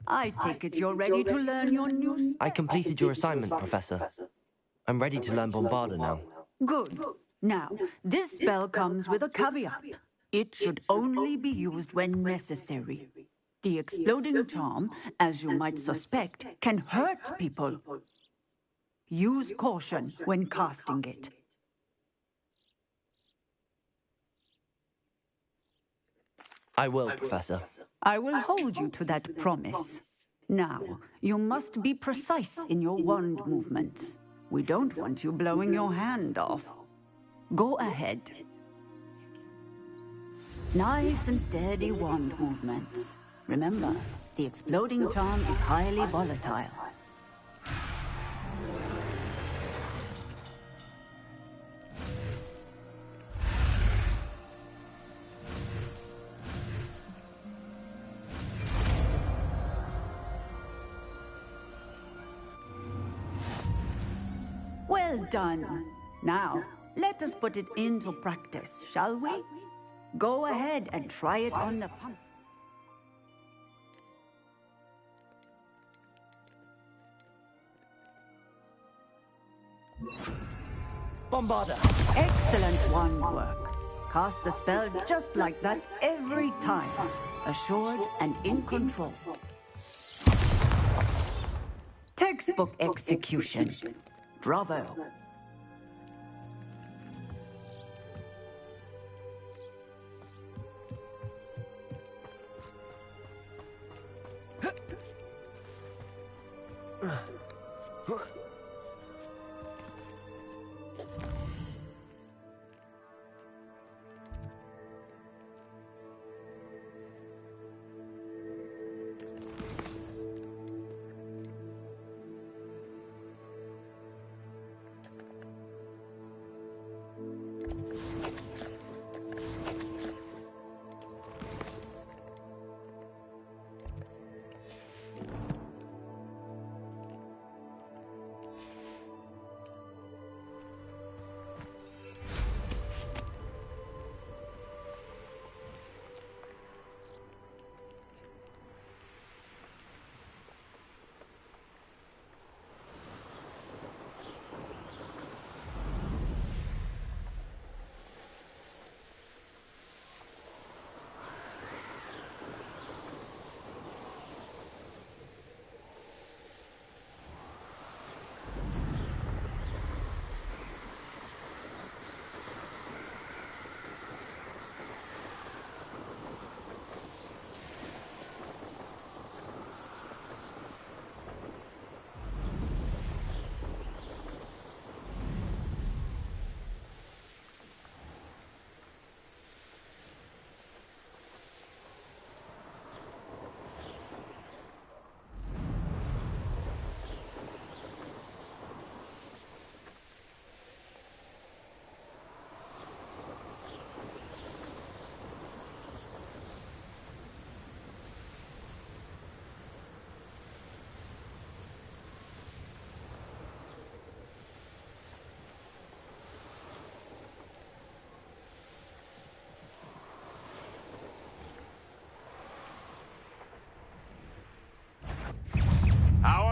I take it you're ready to learn your new spell. I completed your assignment, Professor. I'm ready to learn Bombarda now. Good. Now, this spell comes with a caveat. It should only be used when necessary. The exploding charm, as you might suspect, can hurt people. Use caution when casting it. I will, Professor. I will hold you to that promise. Now, you must be precise in your wand movements. We don't want you blowing your hand off. Go ahead. Nice and steady wand movements. Remember, the exploding charm is highly volatile. Well done. Now, let us put it into practice, shall we? Go ahead and try it on the pump. Bombarda! Excellent wand work. Cast the spell just like that every time. Assured and in control. Textbook execution. Bravo.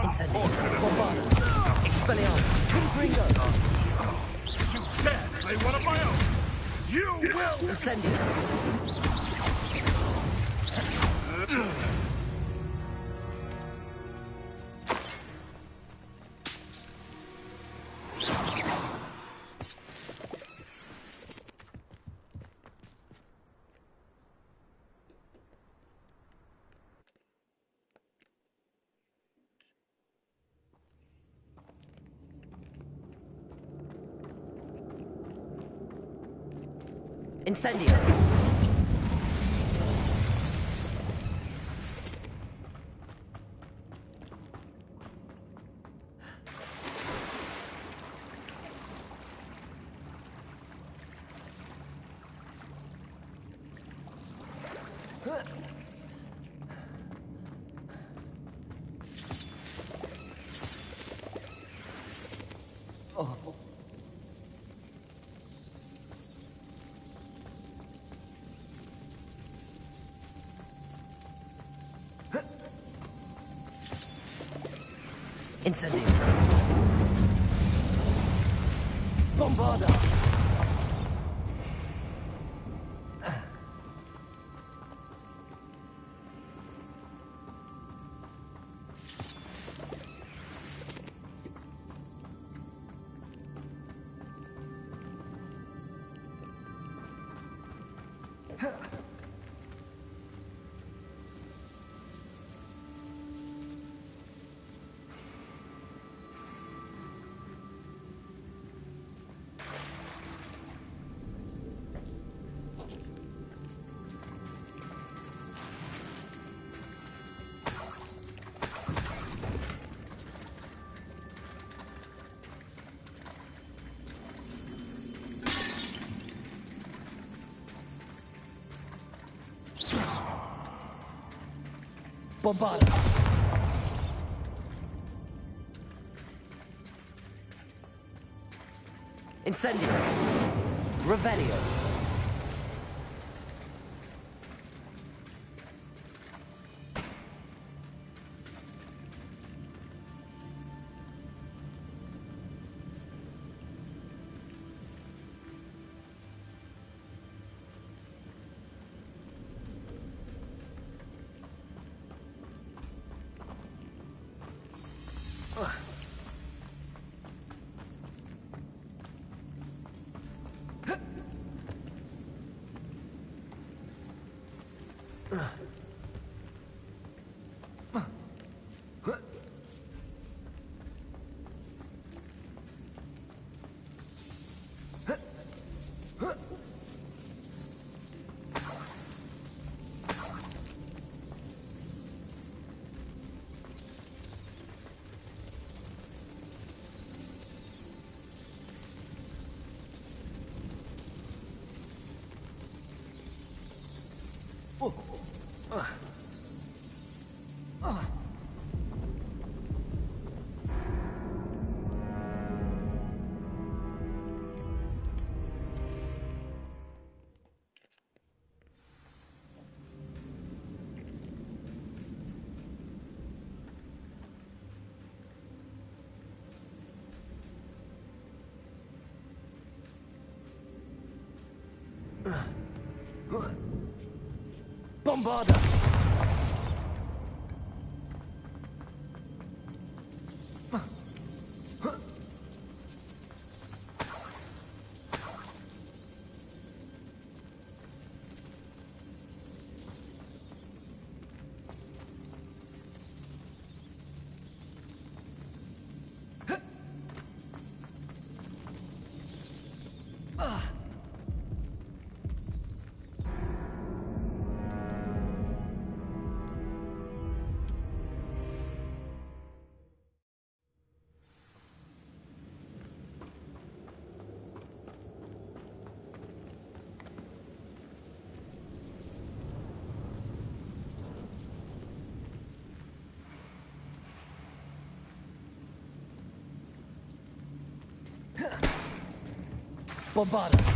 Incendio. Bombarda. Expelliarmus. Confringo. You dare slay one of my own! You will! Incendio. Incendio. Oh. Incendio. Bombarda. Bombarda. Incendio. Revelio. Bombarda. Bombarda.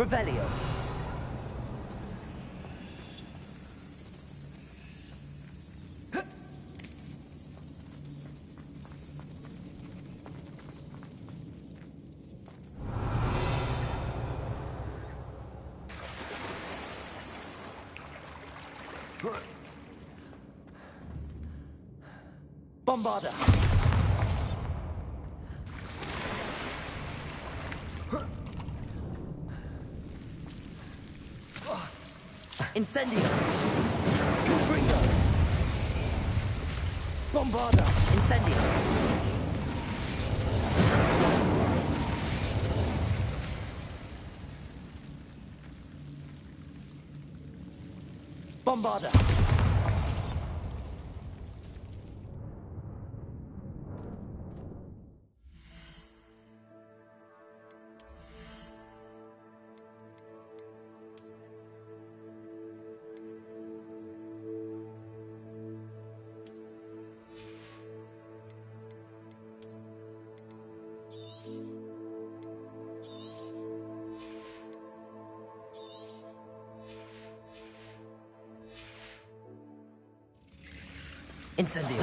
Revelio. Bombarda. Incendio. Confringo. Bombarda! Incendio! Bombarda! Incendio!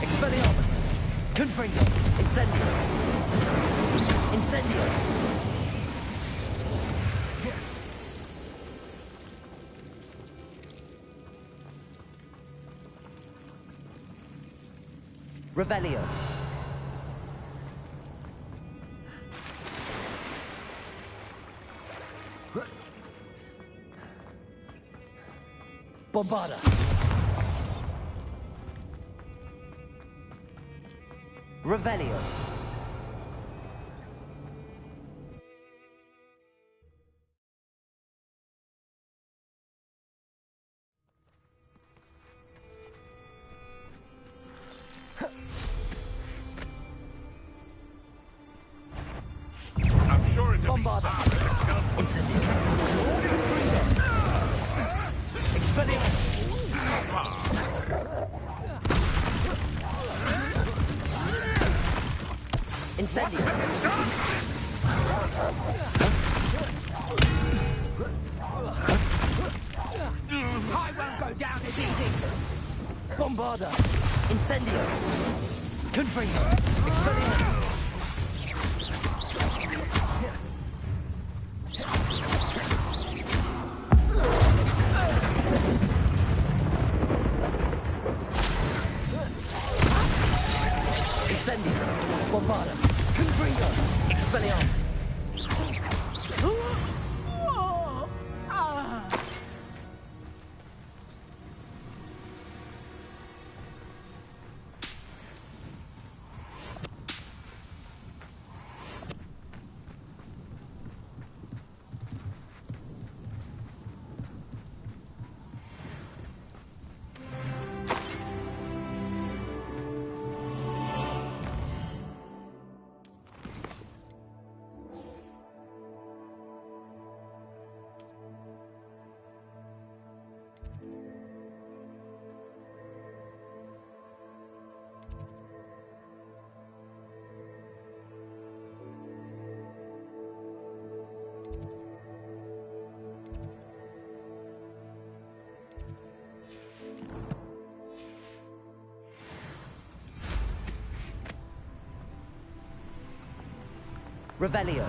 Expelliarmus! Confringo! Incendio! Incendio! Revelio! Bombarda! Revelio! I'm sure it's a Bombarda! Incendio! Expelliarmus! Incendio! I won't go down as easy. Bombarda! Incendio! Confringo! Expelliarmus! Incendio! Bombarda! Confringo! Expelliarmus! Revelio!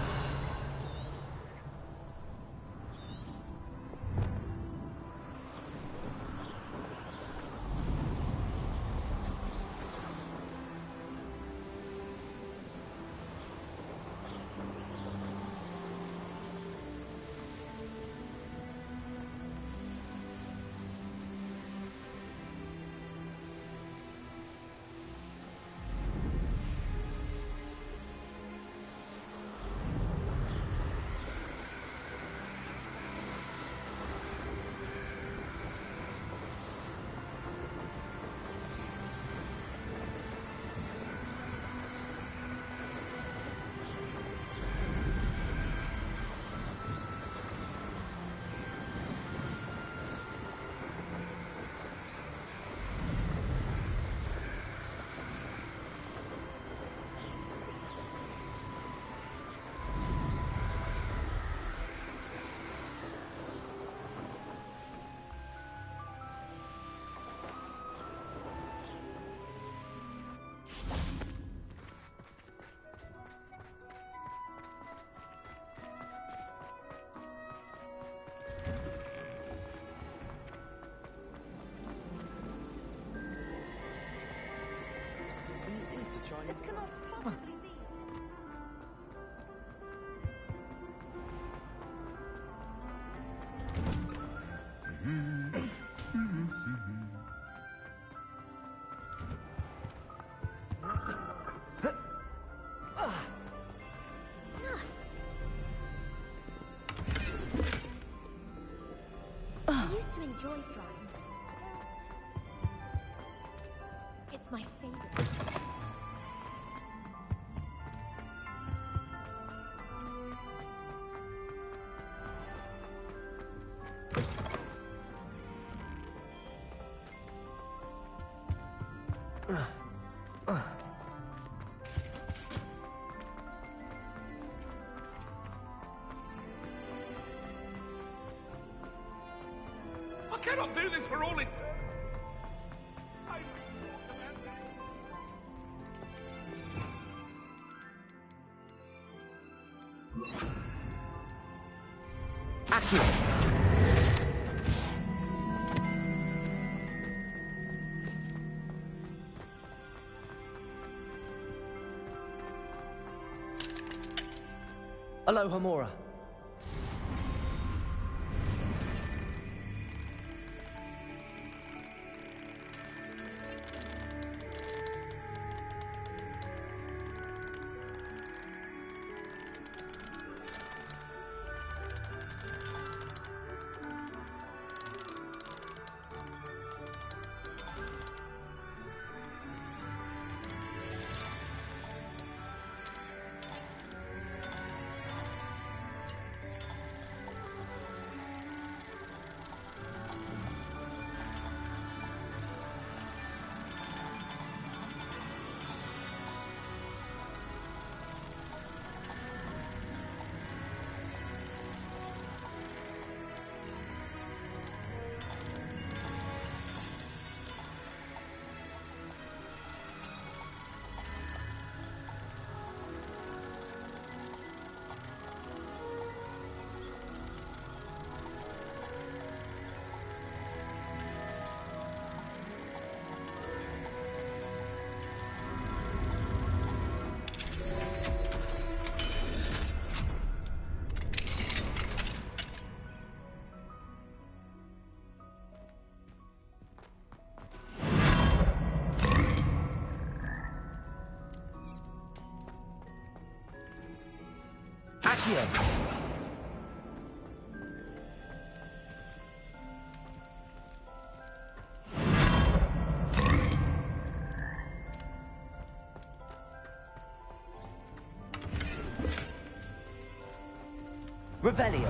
This cannot possibly be. used to enjoy flying. It's my favorite. I cannot do this for all it... Aloha Mora. Revelio.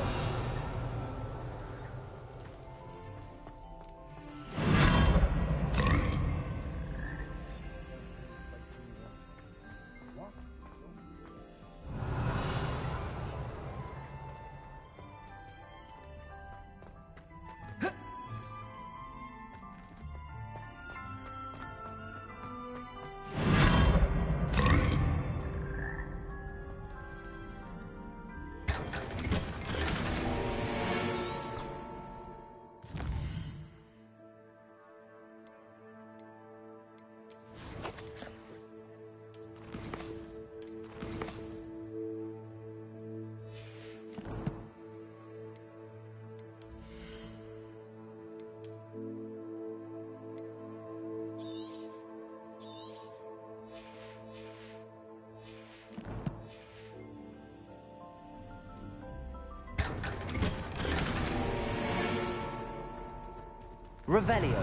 Revelio.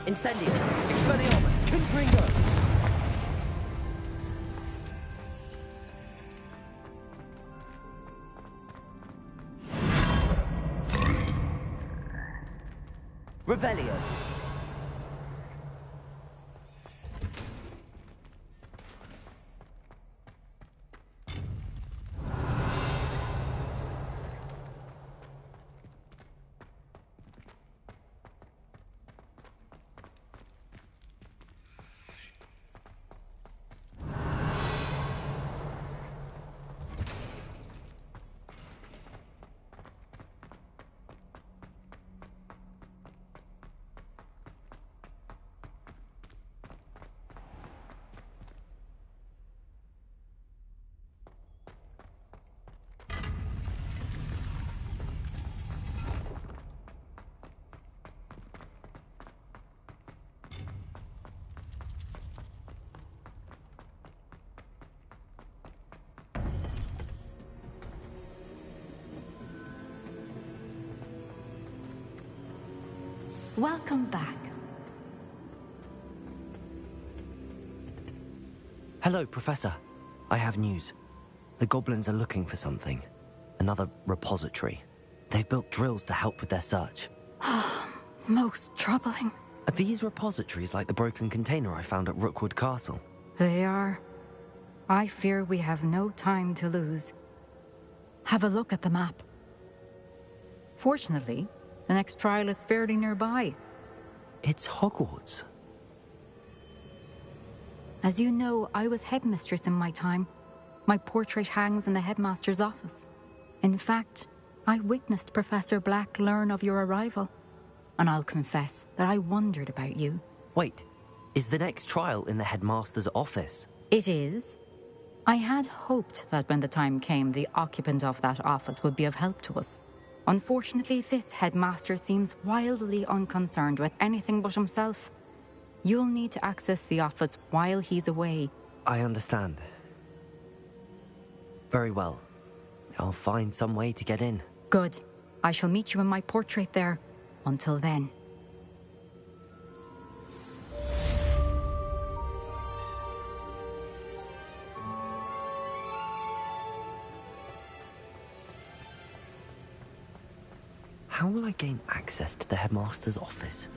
Incendio. Expelliarmus. Confringo. Revelio. Welcome back. Hello, Professor. I have news. The goblins are looking for something. Another repository. They've built drills to help with their search. Most troubling. Are these repositories like the broken container I found at Rookwood Castle? They are. I fear we have no time to lose. Have a look at the map. Fortunately, the next trial is fairly nearby. It's Hogwarts. As you know, I was headmistress in my time. My portrait hangs in the headmaster's office. In fact, I witnessed Professor Black learn of your arrival. And I'll confess that I wondered about you. Wait, is the next trial in the headmaster's office? It is. I had hoped that when the time came, the occupant of that office would be of help to us. Unfortunately, this headmaster seems wildly unconcerned with anything but himself. You'll need to access the office while he's away. I understand. Very well. I'll find some way to get in. Good. I shall meet you in my portrait there. Until then. How will I gain access to the headmaster's office?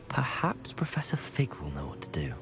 Perhaps Professor Fig will know what to do.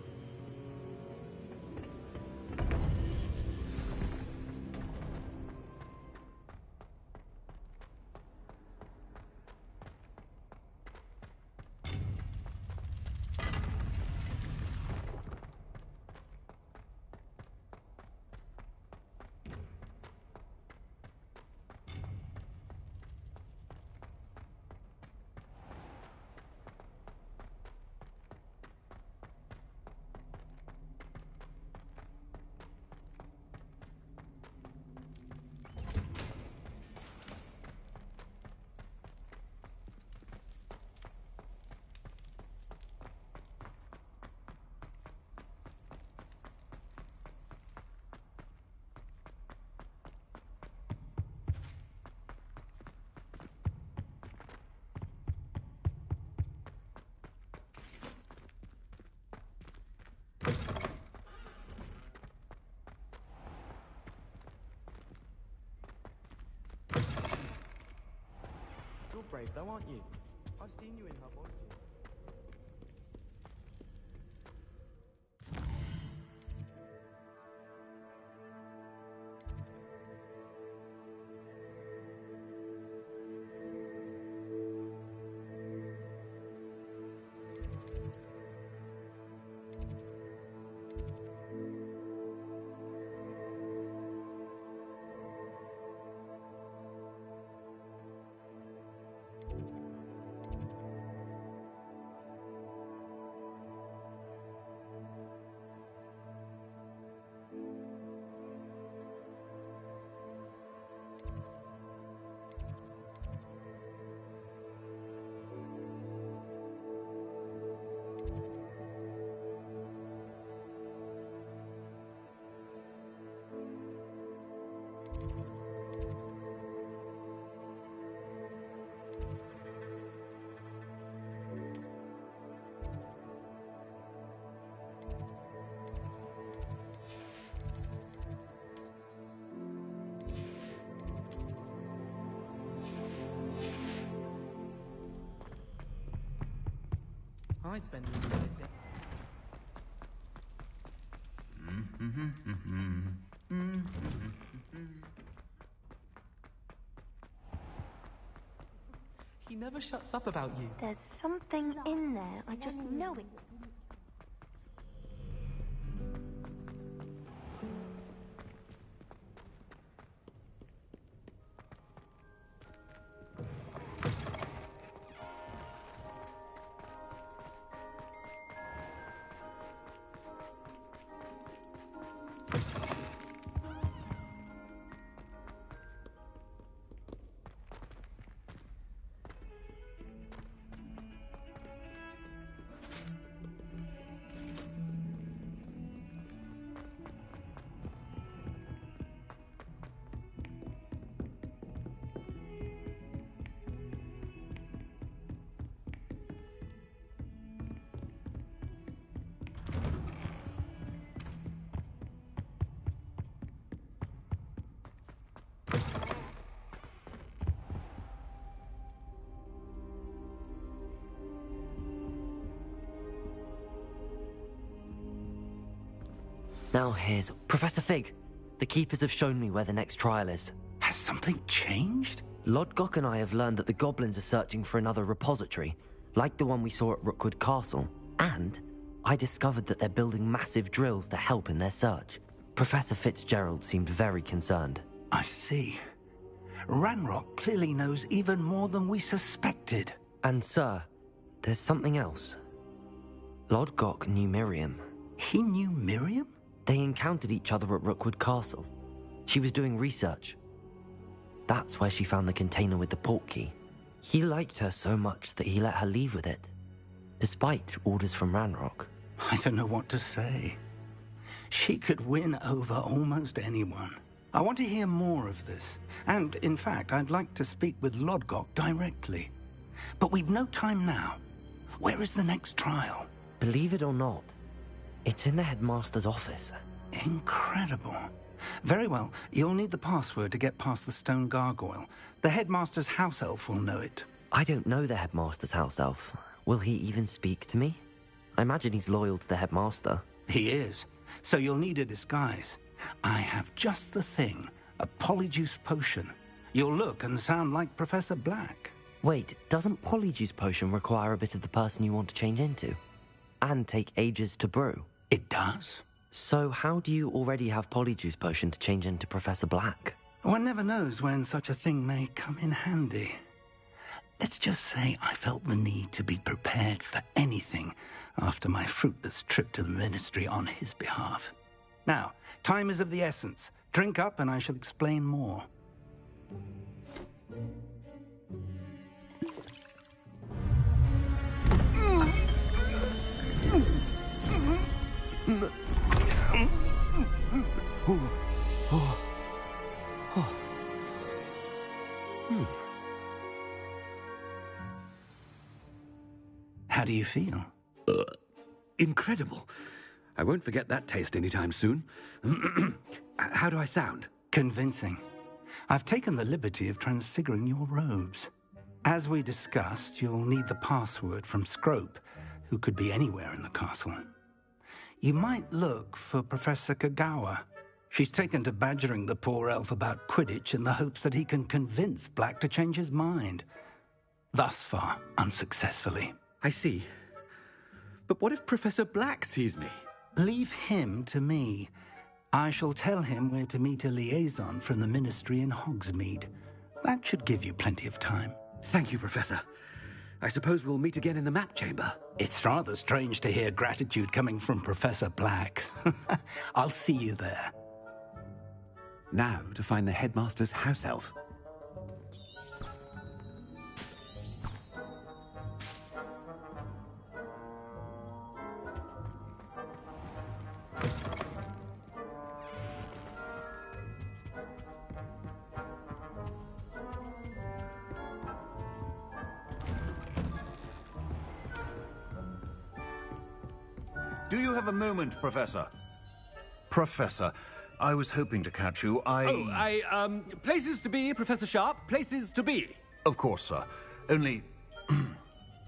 You're brave though, aren't you? I've seen you in her voice. I spend a little bit. He never shuts up about you. There's something in there. I just know it. Now here's Professor Fig. The Keepers have shown me where the next trial is. Has something changed? Lodgok and I have learned that the goblins are searching for another repository, like the one we saw at Rookwood Castle. And I discovered that they're building massive drills to help in their search. Professor Fitzgerald seemed very concerned. I see. Ranrock clearly knows even more than we suspected. And sir, there's something else. Lodgok knew Miriam. He knew Miriam? They encountered each other at Rookwood Castle. She was doing research. That's where she found the container with the portkey. He liked her so much that he let her leave with it, despite orders from Ranrock. I don't know what to say. She could win over almost anyone. I want to hear more of this. And, in fact, I'd like to speak with Lodgok directly. But we've no time now. Where is the next trial? Believe it or not, it's in the headmaster's office. Incredible. Very well. You'll need the password to get past the stone gargoyle. The headmaster's house elf will know it. I don't know the headmaster's house elf. Will he even speak to me? I imagine he's loyal to the headmaster. He is. So you'll need a disguise. I have just the thing. A polyjuice potion. You'll look and sound like Professor Black. Wait, doesn't Polyjuice Potion require a bit of the person you want to change into? And take ages to brew? It does. So how do you already have Polyjuice Potion to change into Professor Black? One never knows when such a thing may come in handy. Let's just say I felt the need to be prepared for anything after my fruitless trip to the Ministry on his behalf. Now, time is of the essence. Drink up and I shall explain more. How do you feel? Incredible. I won't forget that taste anytime soon. How do I sound? Convincing. I've taken the liberty of transfiguring your robes. As we discussed, you'll need the password from Scrope, who could be anywhere in the castle. You might look for Professor Kagawa. She's taken to badgering the poor elf about Quidditch in the hopes that he can convince Black to change his mind. Thus far, unsuccessfully. I see. But what if Professor Black sees me? Leave him to me. I shall tell him where to meet a liaison from the Ministry in Hogsmeade. That should give you plenty of time. Thank you, Professor. I suppose we'll meet again in the map chamber. It's rather strange to hear gratitude coming from Professor Black. I'll see you there. Now to find the headmaster's house elf. Do you have a moment, Professor? Professor, I was hoping to catch you. Places to be, Professor Sharp. Places to be. Of course, sir. Only...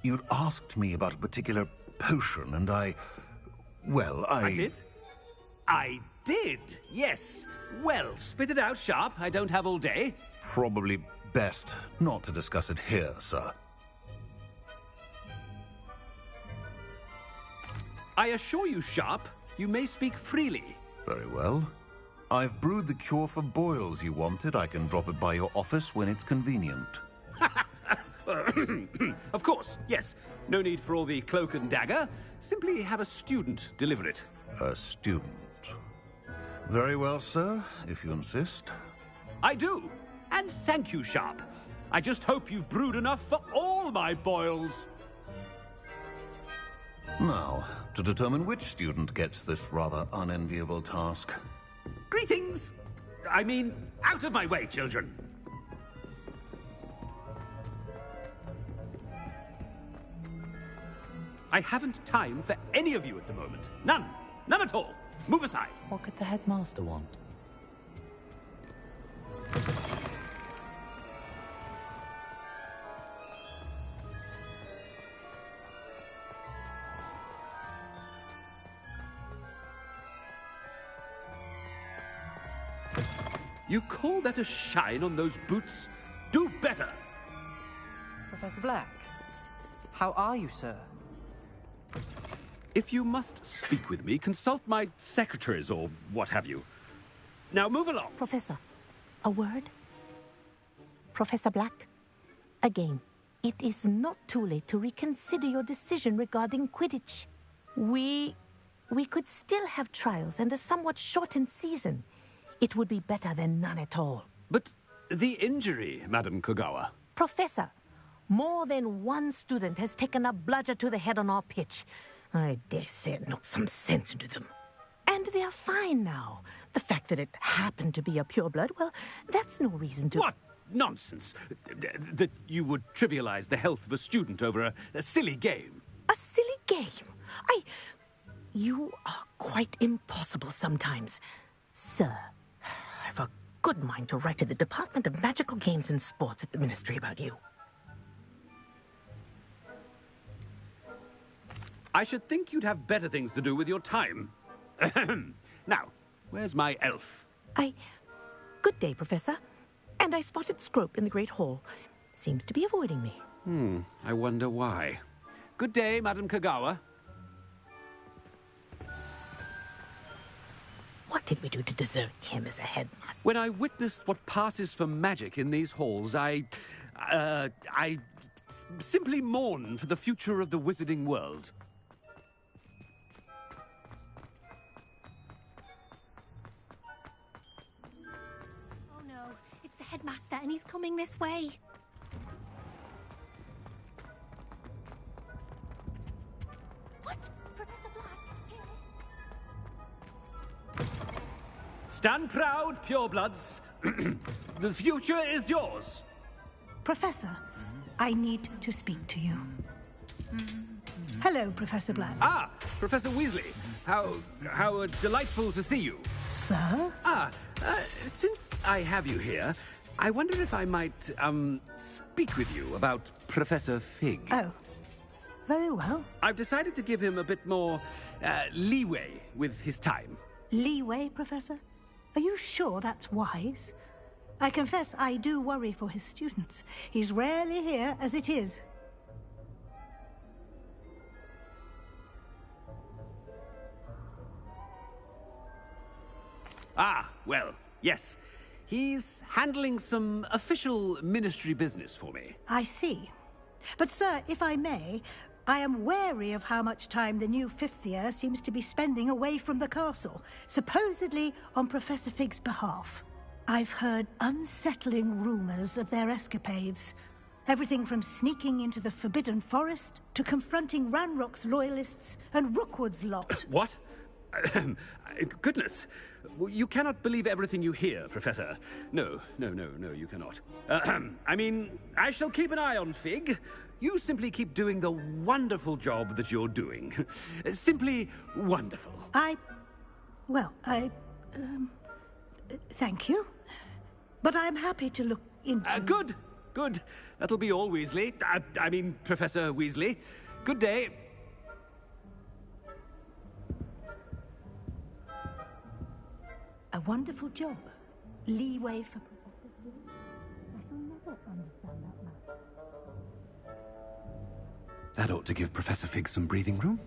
you'd asked me about a particular potion, and well, I did? I did, yes. Well, spit it out, Sharp. I don't have all day. Probably best not to discuss it here, sir. I assure you, Sharp, you may speak freely. Very well. I've brewed the cure for boils you wanted. I can drop it by your office when it's convenient. Of course, yes. No need for all the cloak and dagger. Simply have a student deliver it. A student. Very well, sir, if you insist. I do. And thank you, Sharp. I just hope you've brewed enough for all my boils. Now, to determine which student gets this rather unenviable task. Greetings! I mean, out of my way, children. I haven't time for any of you at the moment. None. None at all. Move aside. What could the headmaster want? You call that a shine on those boots? Do better! Professor Black, how are you, sir? If you must speak with me, consult my secretaries or what have you. Now move along. Professor, a word? Professor Black, again, it is not too late to reconsider your decision regarding Quidditch. We could still have trials and a somewhat shortened season. It would be better than none at all. But the injury, Madam Kogawa. Professor, more than one student has taken a bludger to the head on our pitch. I dare say it knocked some sense into them. And they're fine now. The fact that it happened to be a pureblood, well, that's no reason to... What nonsense! That you would trivialize the health of a student over a silly game. A silly game? You are quite impossible sometimes. Sir, I've a good mind to write to the Department of Magical Games and Sports at the Ministry about you. I should think you'd have better things to do with your time. Now, where's my elf? Good day, Professor. And I spotted Scrope in the Great Hall. Seems to be avoiding me. I wonder why. Good day, Madam Kogawa. What did we do to deserve him as a headmaster? When I witness what passes for magic in these halls, I simply mourn for the future of the wizarding world. Oh no, it's the headmaster and he's coming this way. What? Professor Black? Here? Stand proud, purebloods. The future is yours. Professor, I need to speak to you. Hello, Professor Black. Ah, Professor Weasley. How delightful to see you. Sir? Since I have you here, I wonder if I might, speak with you about Professor Fig. Oh, very well. I've decided to give him a bit more, leeway with his time. Leeway, Professor? Are you sure that's wise? I confess I do worry for his students. He's rarely here as it is. Ah, well, yes. He's handling some official ministry business for me. I see. But, sir, if I may, I am wary of how much time the new fifth year seems to be spending away from the castle, supposedly on Professor Fig's behalf. I've heard unsettling rumors of their escapades. Everything from sneaking into the Forbidden Forest to confronting Ranrock's loyalists and Rookwood's lot. What? Goodness. You cannot believe everything you hear, Professor. No, you cannot. I mean, I shall keep an eye on Fig. You simply keep doing the wonderful job that you're doing. Simply wonderful. Thank you. But I'm happy to look into... Good. That'll be all, Weasley. I mean, Professor Weasley. Good day. A wonderful job. Leeway for Professor Fig. I shall never understand that much. That ought to give Professor Fig some breathing room.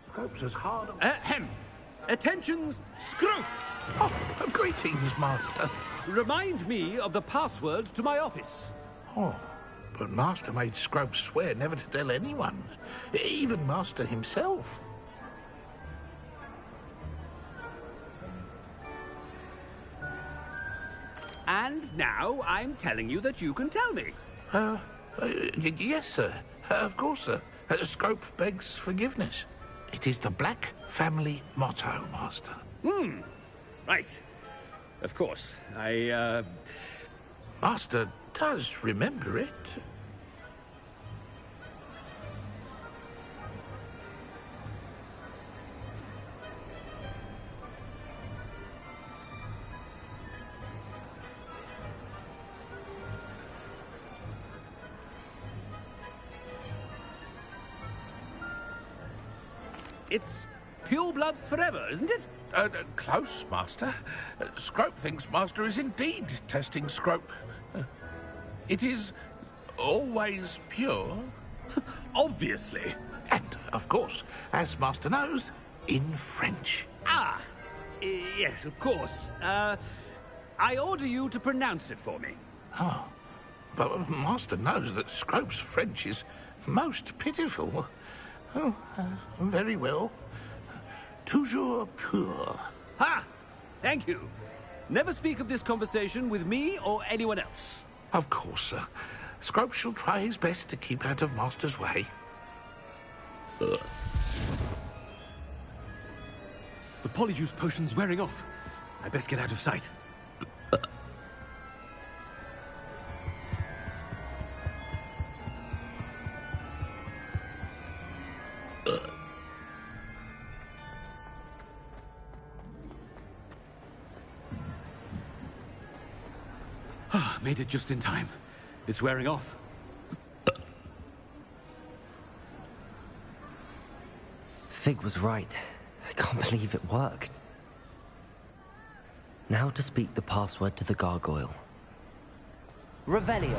Scrope's as hard... Attention, Scrope! Oh, greetings, Master. Remind me of the password to my office. Oh, but Master made Scrope swear never to tell anyone, even Master himself. And now I'm telling you that you can tell me. Yes, sir. Of course, sir. Scrope begs forgiveness. It is the Black family motto, Master. Right. Of course. Master does remember it. It's pure bloods forever, isn't it? Close, Master. Scrope thinks Master is indeed testing Scrope. It is always pure. Obviously. And, of course, as Master knows, in French. Ah, yes, of course. I order you to pronounce it for me. Oh, but Master knows that Scrope's French is most pitiful. Oh, very well. Toujours pur. Ha! Thank you. Never speak of this conversation with me or anyone else. Of course, sir. Scrope shall try his best to keep out of Master's way. The polyjuice potion's wearing off. I best get out of sight. Made it just in time. It's wearing off. Fig was right. I can't believe it worked. Now to speak the password to the gargoyle. Revelio.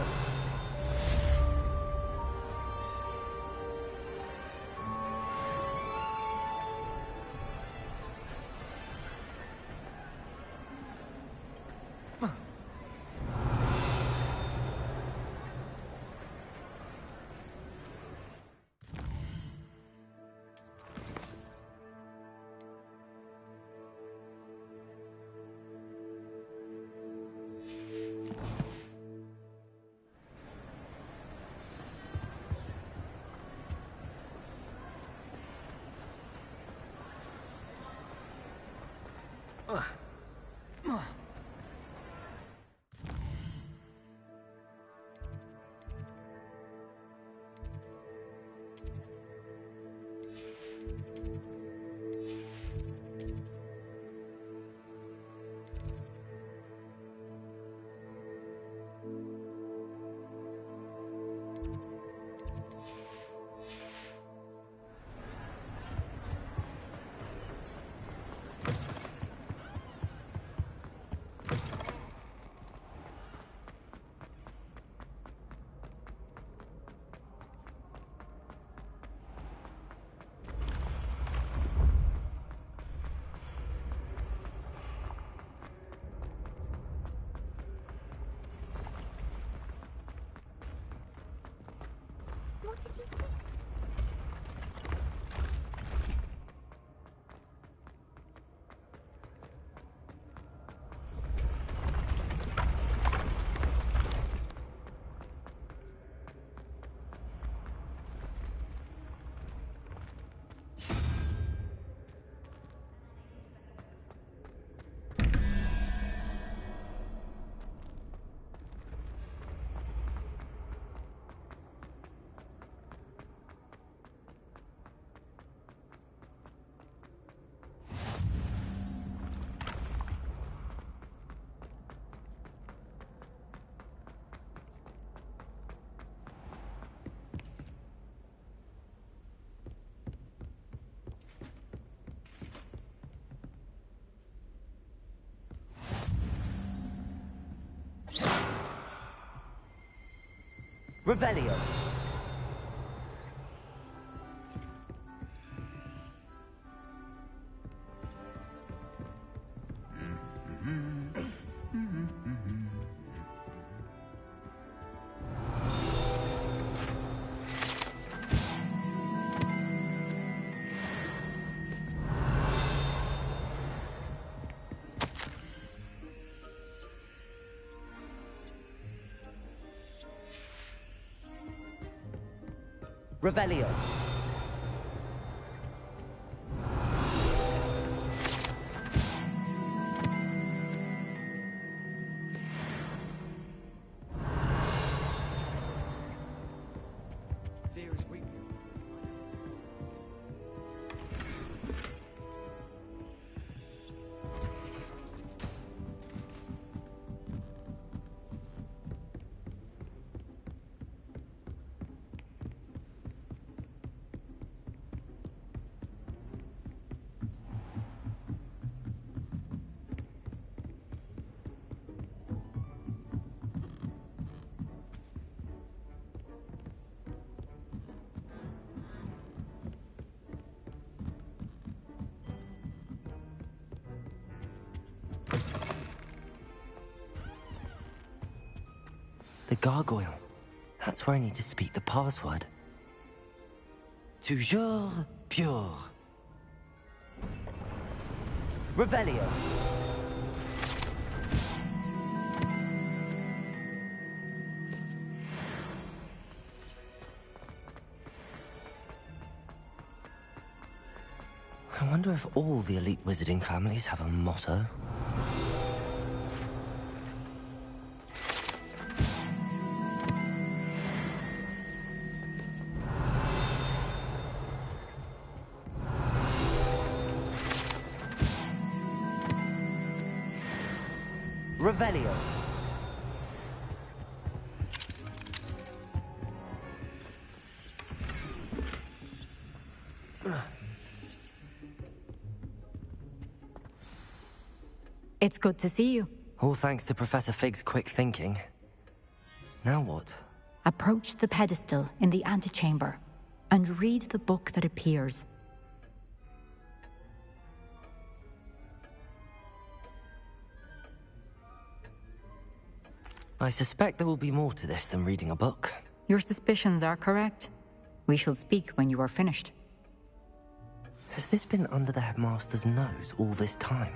Revelio. Revelio. Fear is weak. The gargoyle. That's where I need to speak the password. Toujours pure. Revelio. I wonder if all the elite wizarding families have a motto. Revelio. It's good to see you. All thanks to Professor Fig's quick thinking. Now what? Approach the pedestal in the antechamber and read the book that appears. I suspect there will be more to this than reading a book. Your suspicions are correct. We shall speak when you are finished. Has this been under the headmaster's nose all this time?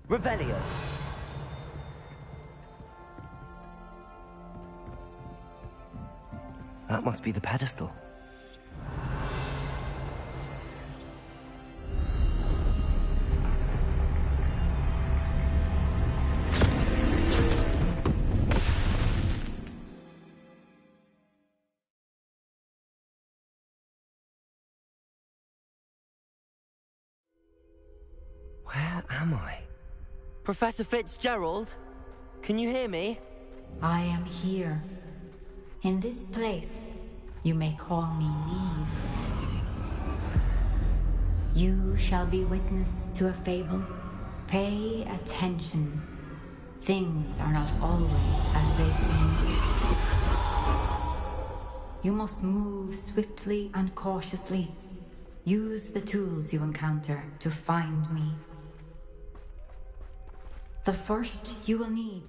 Revelio. That must be the pedestal. Where am I? Professor Fitzgerald? Can you hear me? I am here. In this place, you may call me Neve. You shall be witness to a fable. Pay attention. Things are not always as they seem. You must move swiftly and cautiously. Use the tools you encounter to find me. The first you will need.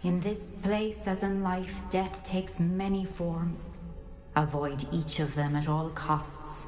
In this place, as in life, death takes many forms. Avoid each of them at all costs.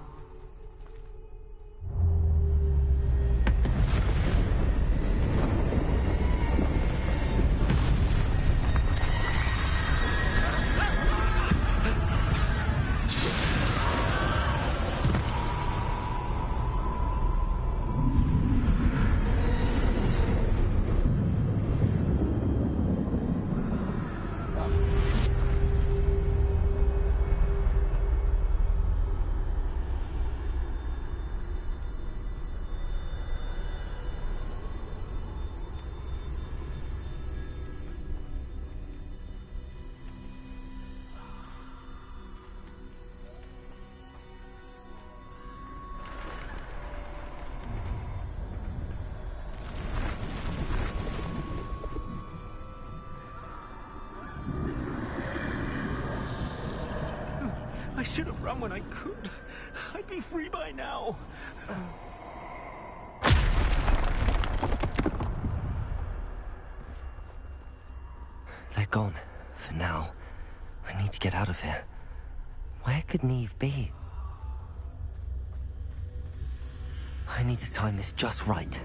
I should have run when I could. I'd be free by now. They're gone. For now. I need to get out of here. Where could Neve be? I need to time this just right.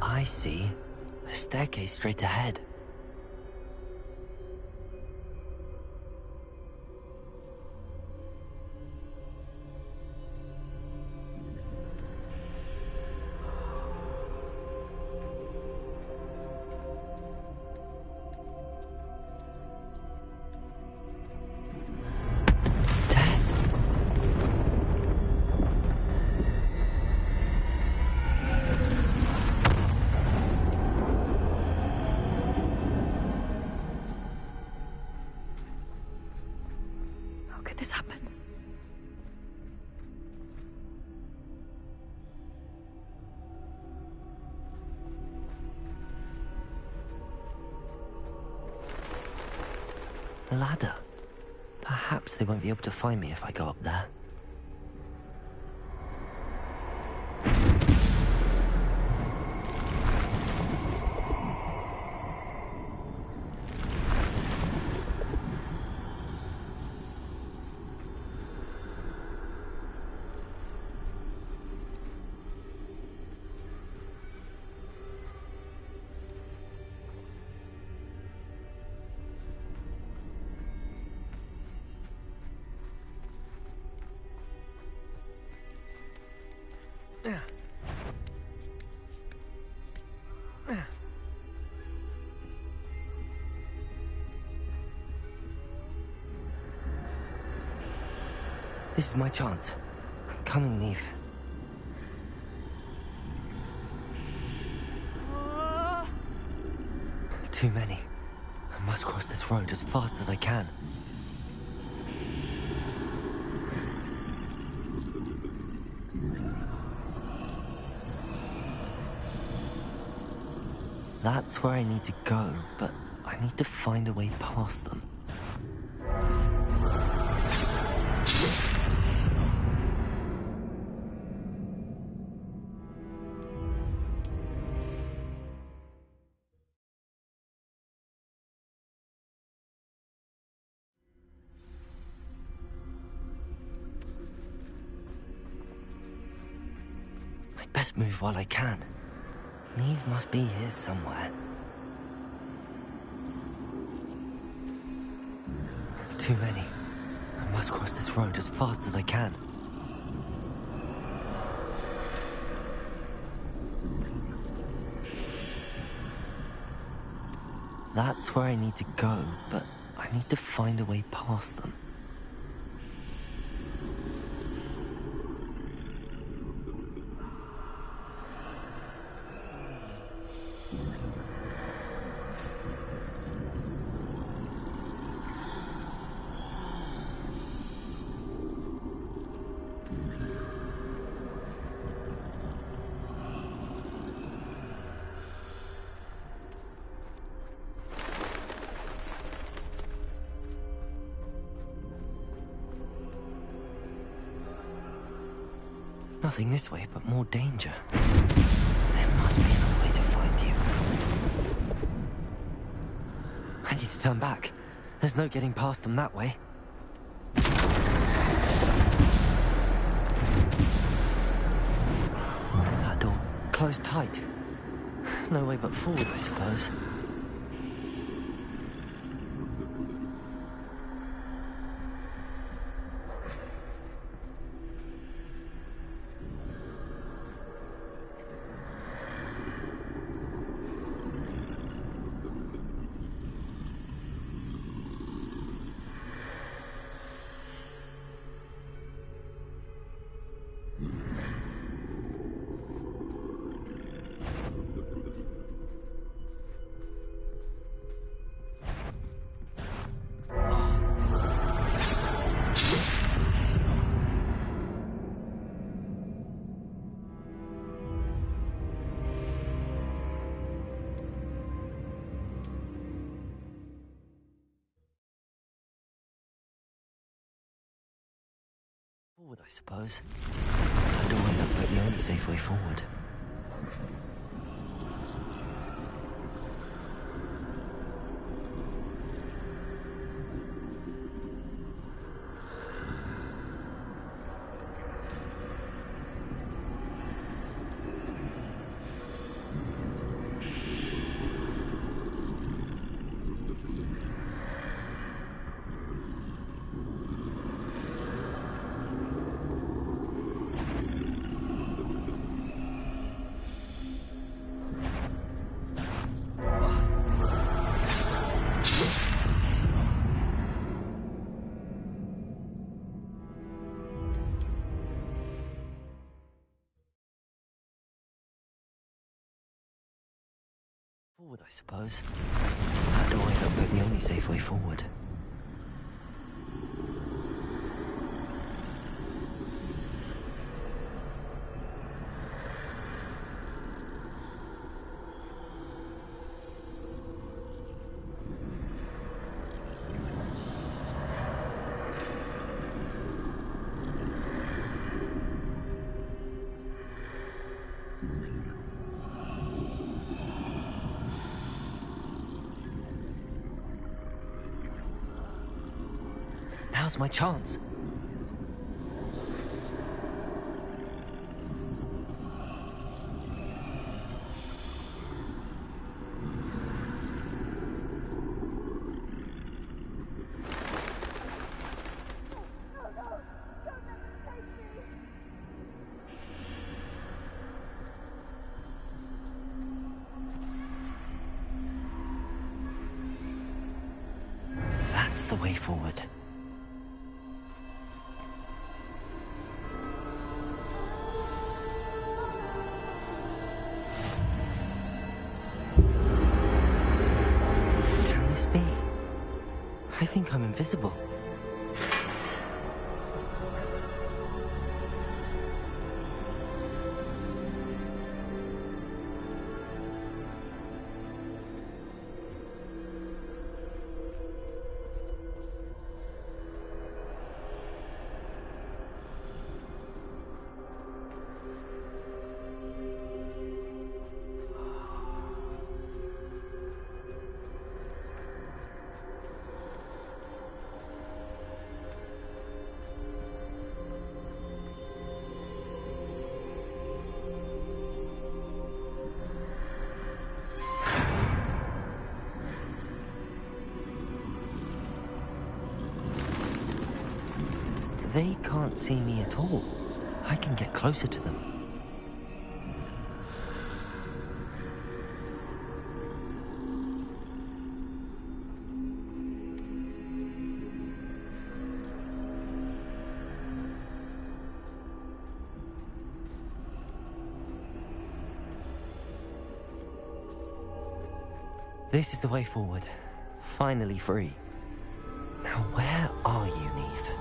I see. A staircase straight ahead. This happen? A ladder. Perhaps they won't be able to find me if I go up there. This is my chance. I'm coming, Neve. Too many. I must cross this road as fast as I can. That's where I need to go, but I need to find a way past them. I'd best move while I can. Neve must be here somewhere. Too many. I must cross this road as fast as I can. That's where I need to go, but I need to find a way past them. Nothing this way, but more danger. There must be another way to find you. I need to turn back. There's no getting past them that way. That door closed tight. No way but forward, I suppose. Forward, I suppose. That doorway looks like the only safe way forward. Forward, I suppose. That doorway looks like the only safe way forward. Now's my chance. That's the way forward. I think I'm invisible. They can't see me at all. I can get closer to them. This is the way forward. Finally free. Now where are you, Neve?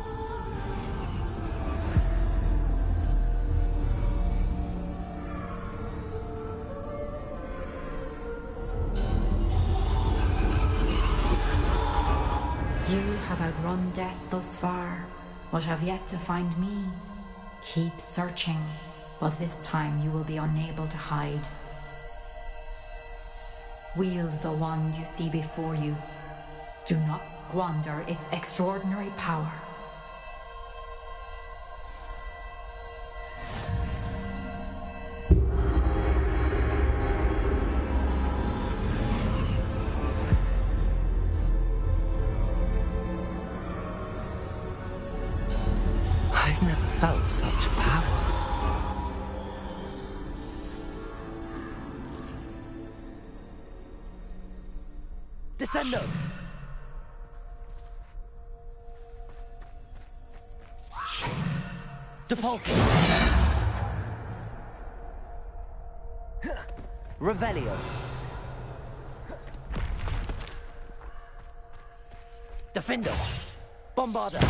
You have outrun death thus far, but have yet to find me. Keep searching, but this time you will be unable to hide. Wield the wand you see before you. Do not squander its extraordinary power. I've never felt such power. Descendo! Depulso! Revelio! Defendo! Bombarda!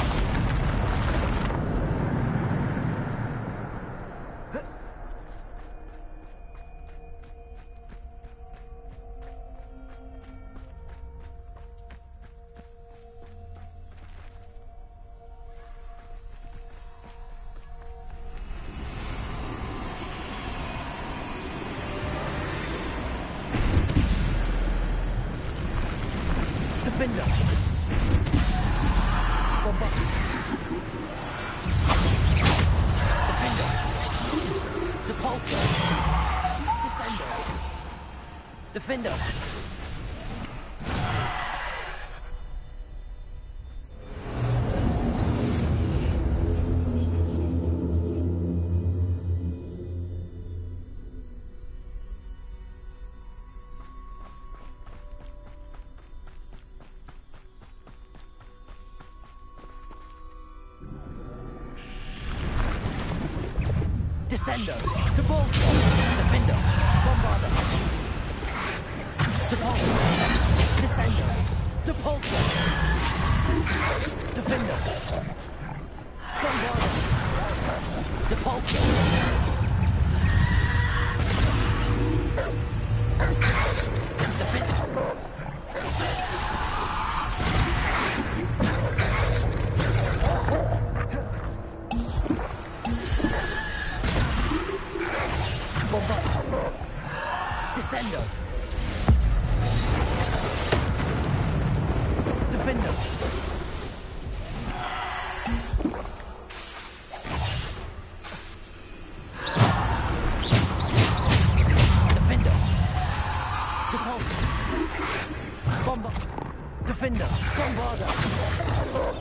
Defender! Descendo! Depulso! Defender! Bombarder! Depulso! Descendo! Depulso! Defender! Bombarder! Depulso! Defender! Descendo! Defender! Defender! Depulso! Bomber! Defender! Bombarder!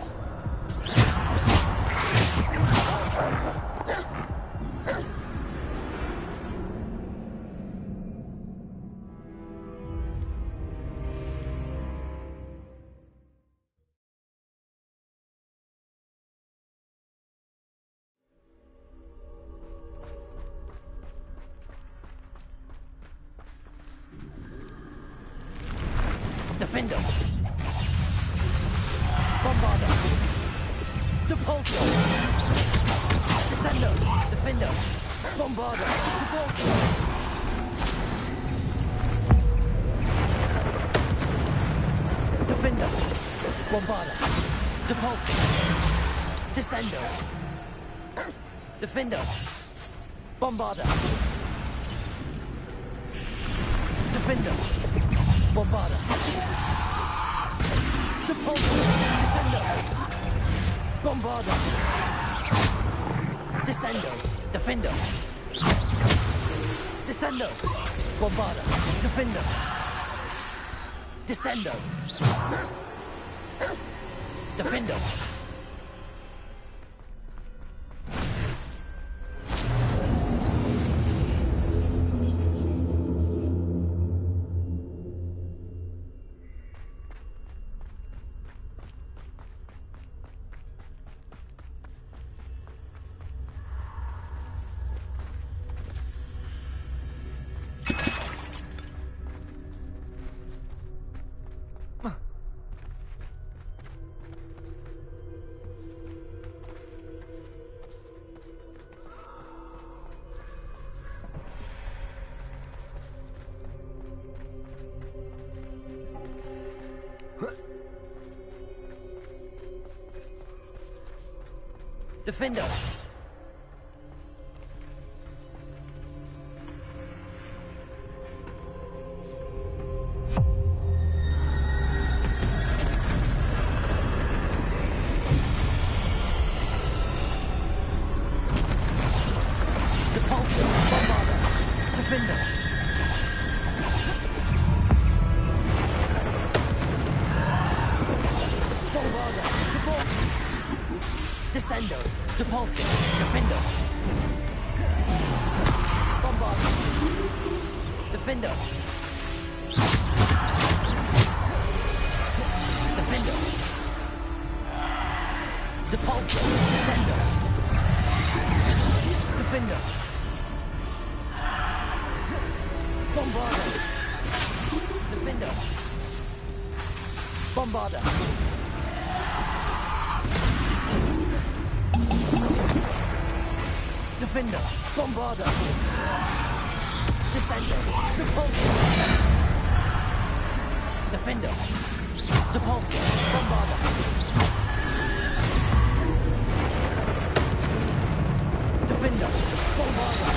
Defender! Bombarder! Depulso! Descendo! Defender! Bombarder! Depulso! Defender! Bombarder! Depulso! Descendo! Defender! Bombarder! Defender! Bombarder! Depulso! Descendo! Bombarder! Descendo! Defender! Descendo! Bombarder! Defender! Descendo! Defender! Defender! Depulso! Bombarder! Defender! Bombarder! Depulso! Descendo! Depulso! Defender! Bombarder! Defender! Defender! Depulso! Descendo! Defender! Bombarder! Defender! Bombarder! Defender! Bombarder! Descender! Depulso! Defender! Depulso! Bombarder! Defender! Bombarder!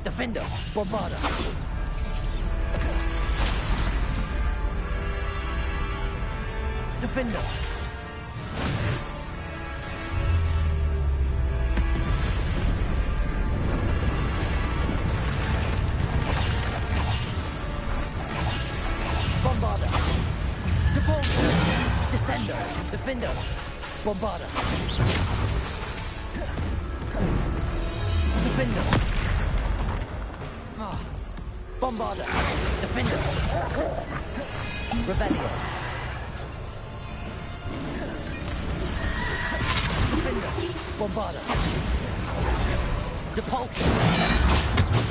Defender! Bombarder! Defender! Bombarder. Defaulter. Descender. Defender. Bombarder. Defender. Bombarder. Defender. Rebellion. Defender. Bombarder. Depulsor.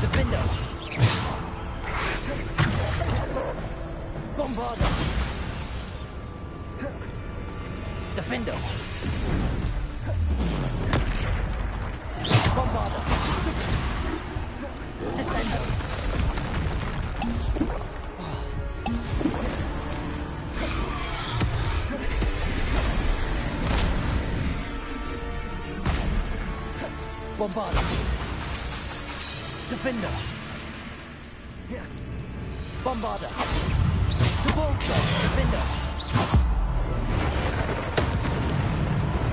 Defender. Bombarder. Defender. Bombarder. Descender. Bombarder. Defender. Bombarder. Depulsor. Defender.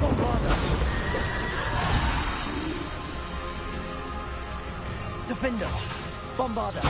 Bombarder. Defender. Bombarder.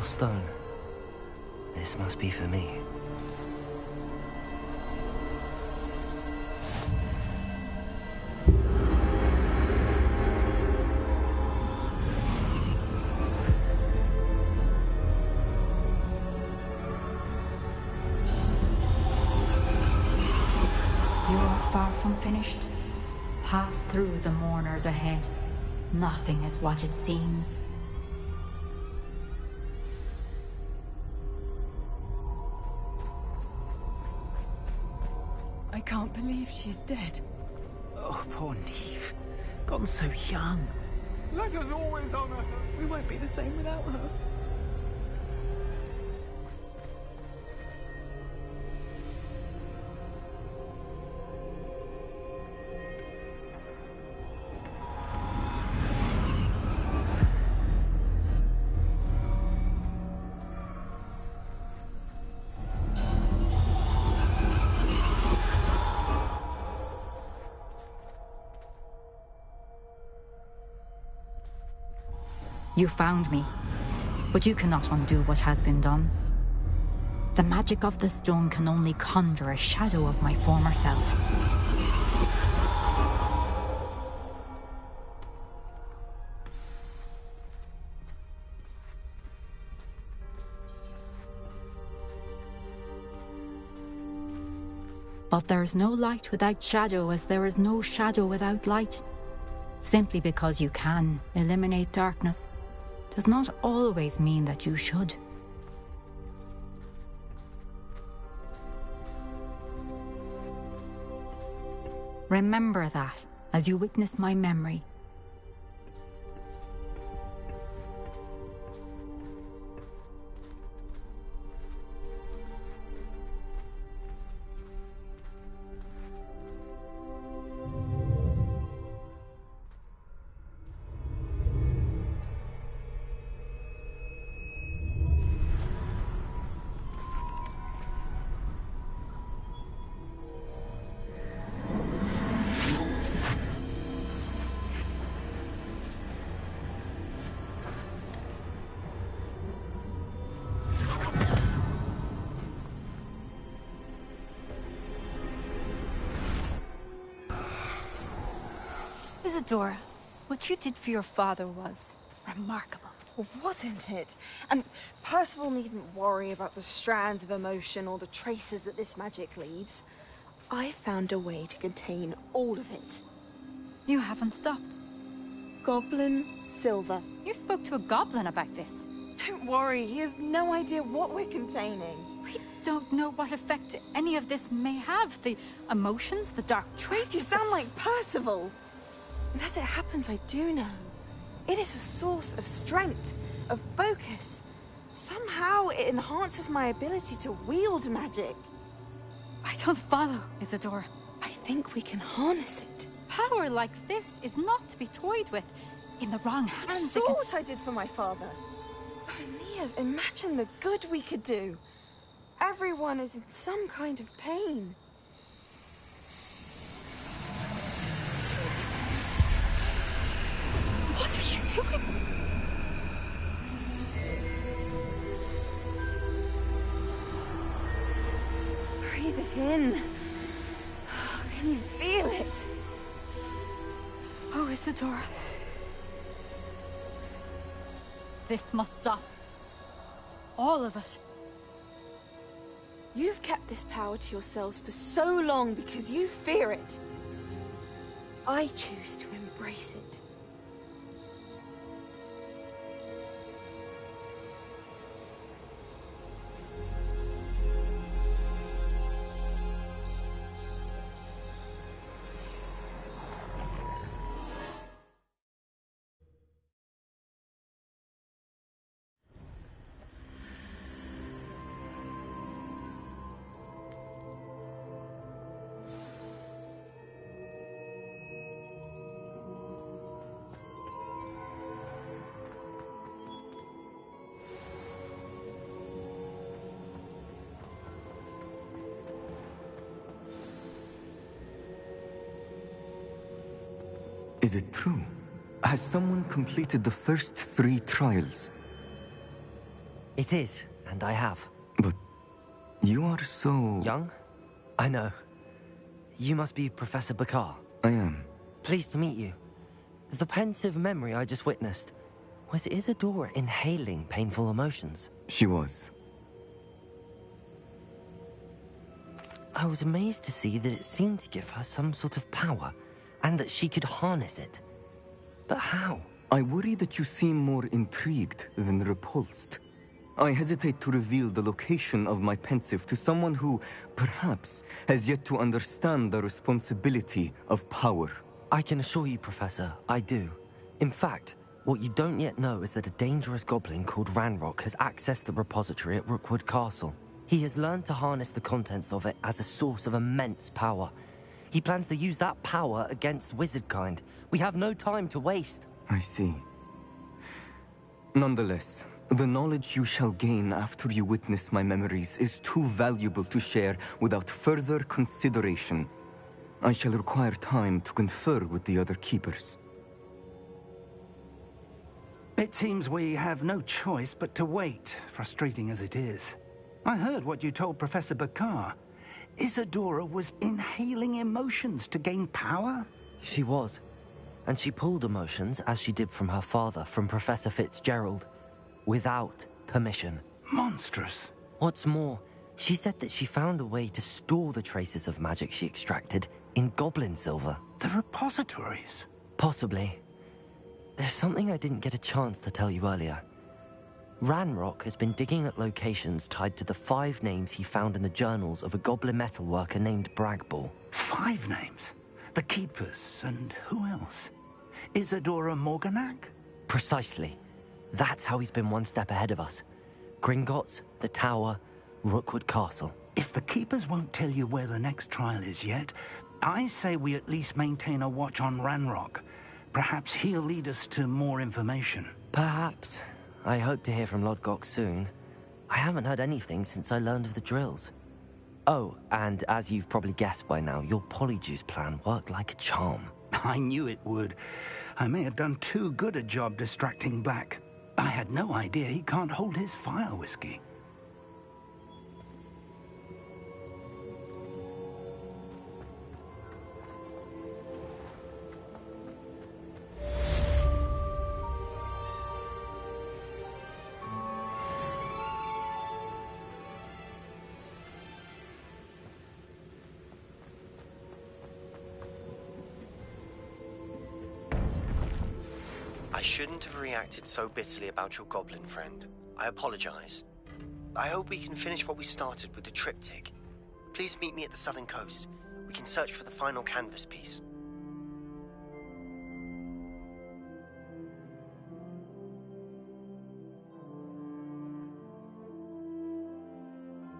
Stone. This must be for me. You're far from finished. Pass through the mourners ahead. Nothing is what it seems. I can't believe she's dead. Oh, poor Neve. Gone so young. Let us always honor her. We won't be the same without her. You found me, but you cannot undo what has been done. The magic of the stone can only conjure a shadow of my former self. But there is no light without shadow, as there is no shadow without light. Simply because you can eliminate darkness does not always mean that you should. Remember that as you witness my memory. Isadora, what you did for your father was remarkable. Wasn't it? And Percival needn't worry about the strands of emotion or the traces that this magic leaves. I found a way to contain all of it. You haven't stopped. Goblin silver. You spoke to a goblin about this. Don't worry, he has no idea what we're containing. We don't know what effect any of this may have. The emotions, the dark traits. You sound like Percival. And as it happens, I do know. It is a source of strength, of focus. Somehow it enhances my ability to wield magic. I don't follow, Isadora. I think we can harness it. Power like this is not to be toyed with. In the wrong You hands, saw what I did for my father. Nia, imagine the good we could do. Everyone is in some kind of pain. What are you doing? Breathe it in. Can you feel it? Oh, Isadora. This must stop. All of it. You've kept this power to yourselves for so long because you fear it. I choose to embrace it. Is it true? Has someone completed the first 3 trials? It is, and I have. But you are so... Young? I know. You must be Professor Bakar. I am. Pleased to meet you. The pensive memory I just witnessed, was Isadora inhaling painful emotions? She was. I was amazed to see that it seemed to give her some sort of power, and that she could harness it. But how? I worry that you seem more intrigued than repulsed. I hesitate to reveal the location of my pensive to someone who, perhaps, has yet to understand the responsibility of power. I can assure you, Professor, I do. In fact, what you don't yet know is that a dangerous goblin called Ranrock has accessed the repository at Rookwood Castle. He has learned to harness the contents of it as a source of immense power. He plans to use that power against wizardkind. We have no time to waste. I see. Nonetheless, the knowledge you shall gain after you witness my memories is too valuable to share without further consideration. I shall require time to confer with the other keepers. It seems we have no choice but to wait, frustrating as it is. I heard what you told Professor Bakar. Isadora was inhaling emotions to gain power? She was. And she pulled emotions, as she did from her father, from Professor Fitzgerald, without permission. Monstrous. What's more, she said that she found a way to store the traces of magic she extracted in goblin silver. The repositories? Possibly. There's something I didn't get a chance to tell you earlier. Ranrock has been digging at locations tied to the 5 names he found in the journals of a goblin metalworker named Bragball. 5 names? The Keepers, and who else? Isadora Morganac? Precisely. That's how he's been one step ahead of us. Gringotts, the Tower, Rookwood Castle. If the Keepers won't tell you where the next trial is yet, I say we at least maintain a watch on Ranrock. Perhaps he'll lead us to more information. Perhaps. I hope to hear from Lodgok soon. I haven't heard anything since I learned of the drills. Oh, and as you've probably guessed by now, your polyjuice plan worked like a charm. I knew it would. I may have done too good a job distracting Black. I had no idea he can't hold his fire whiskey. I shouldn't have reacted so bitterly about your goblin friend. I apologize. I hope we can finish what we started with the triptych. Please meet me at the southern coast. We can search for the final canvas piece.